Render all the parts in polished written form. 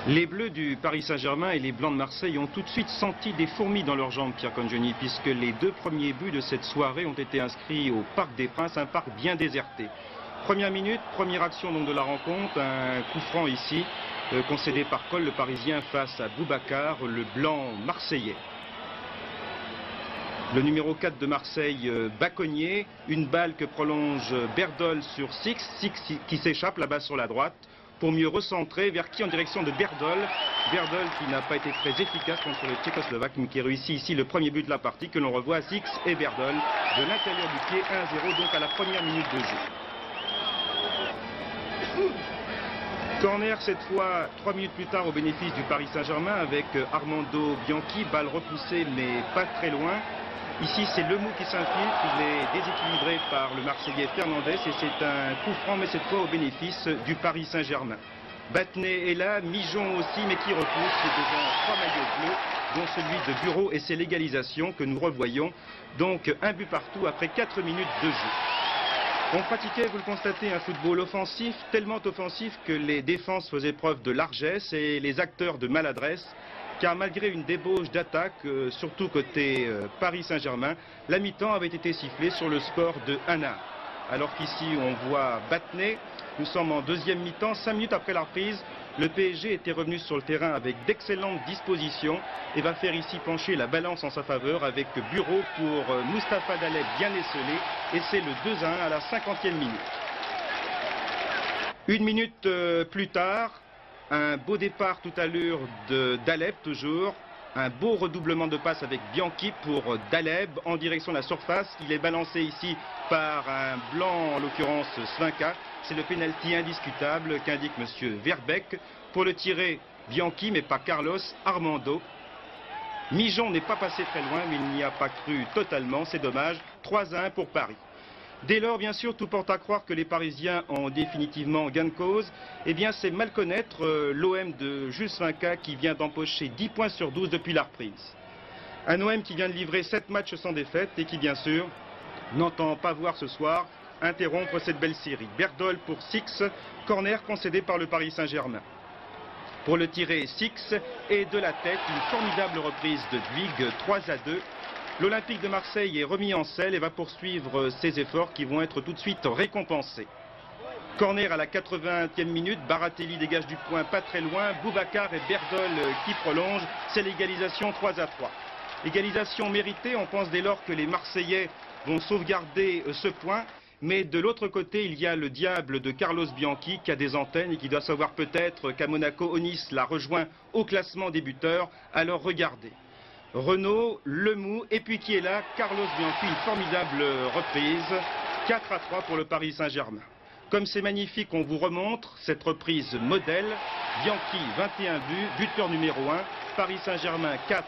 Les Bleus du Paris Saint-Germain et les Blancs de Marseille ont tout de suite senti des fourmis dans leurs jambes, Pierre Congioni, puisque les deux premiers buts de cette soirée ont été inscrits au Parc des Princes, un parc bien déserté. Première minute, première action donc de la rencontre, un coup franc ici, concédé par Cole, le Parisien, face à Boubacar, le Blanc marseillais. Le numéro 4 de Marseille, Bacconnier, une balle que prolonge Berdol sur Six qui s'échappe là-bas sur la droite, pour mieux recentrer vers qui en direction de Berdol. Berdol qui n'a pas été très efficace contre le Tchécoslovaque, mais qui réussit ici le premier but de la partie que l'on revoit à Six et Berdol de l'intérieur du pied, 1-0 donc à la première minute de jeu. Corner cette fois 3 minutes plus tard au bénéfice du Paris Saint-Germain avec Armando Bianchi, balle repoussée mais pas très loin. Ici c'est Lemou qui s'infiltre, il est déséquilibré par le Marseillais Fernandez et c'est un coup franc mais cette fois au bénéfice du Paris Saint-Germain. Battenet est là, Mijon aussi mais qui repousse devant 3 maillots bleus dont celui de Bureau et c'est l'égalisation que nous revoyons. Donc un but partout après 4 minutes de jeu. On pratiquait, vous le constatez, un football offensif, tellement offensif que les défenses faisaient preuve de largesse et les acteurs de maladresse, car malgré une débauche d'attaque, surtout côté Paris Saint-Germain, la mi-temps avait été sifflée sur le score de 1-1. Alors qu'ici on voit Battenet, nous sommes en deuxième mi-temps, 5 minutes après la reprise, le PSG était revenu sur le terrain avec d'excellentes dispositions et va faire ici pencher la balance en sa faveur avec Bureau pour Moustapha Daleb bien esselé et c'est le 2-1 à la 50e minute. Une minute plus tard, un beau départ tout à l'heure de Daleb toujours. Un beau redoublement de passe avec Bianchi pour Daleb en direction de la surface. Il est balancé ici par un blanc, en l'occurrence Svinka. C'est le pénalty indiscutable qu'indique M. Verbeek. Pour le tirer, Bianchi, mais pas Carlos, Armando. Mijon n'est pas passé très loin, mais il n'y a pas cru totalement. C'est dommage. 3-1 pour Paris. Dès lors, bien sûr, tout porte à croire que les Parisiens ont définitivement gain de cause. Eh bien, c'est mal connaître l'OM de Jules Svinka qui vient d'empocher 10 points sur 12 depuis la reprise. Un OM qui vient de livrer 7 matchs sans défaite et qui, bien sûr, n'entend pas voir ce soir interrompre cette belle série. Berdol pour Six, corner concédé par le Paris Saint-Germain. Pour le tirer, Six et de la tête, une formidable reprise de Duig, 3-2. L'Olympique de Marseille est remis en selle et va poursuivre ses efforts qui vont être tout de suite récompensés. Corner à la 80e minute, Baratelli dégage du point pas très loin, Boubacar et Berdol qui prolongent, c'est l'égalisation 3-3. Égalisation méritée, on pense dès lors que les Marseillais vont sauvegarder ce point, mais de l'autre côté il y a le diable de Carlos Bianchi qui a des antennes et qui doit savoir peut-être qu'à Monaco, Onis l'a rejoint au classement des buteurs, alors regardez. Renaud, Lemou, et puis qui est là, Carlos Bianchi, une formidable reprise, 4-3 pour le Paris Saint-Germain. Comme c'est magnifique, on vous remontre cette reprise modèle, Bianchi 21 buts, buteur numéro 1, Paris Saint-Germain 4,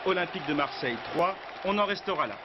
Olympique de Marseille 3, on en restera là.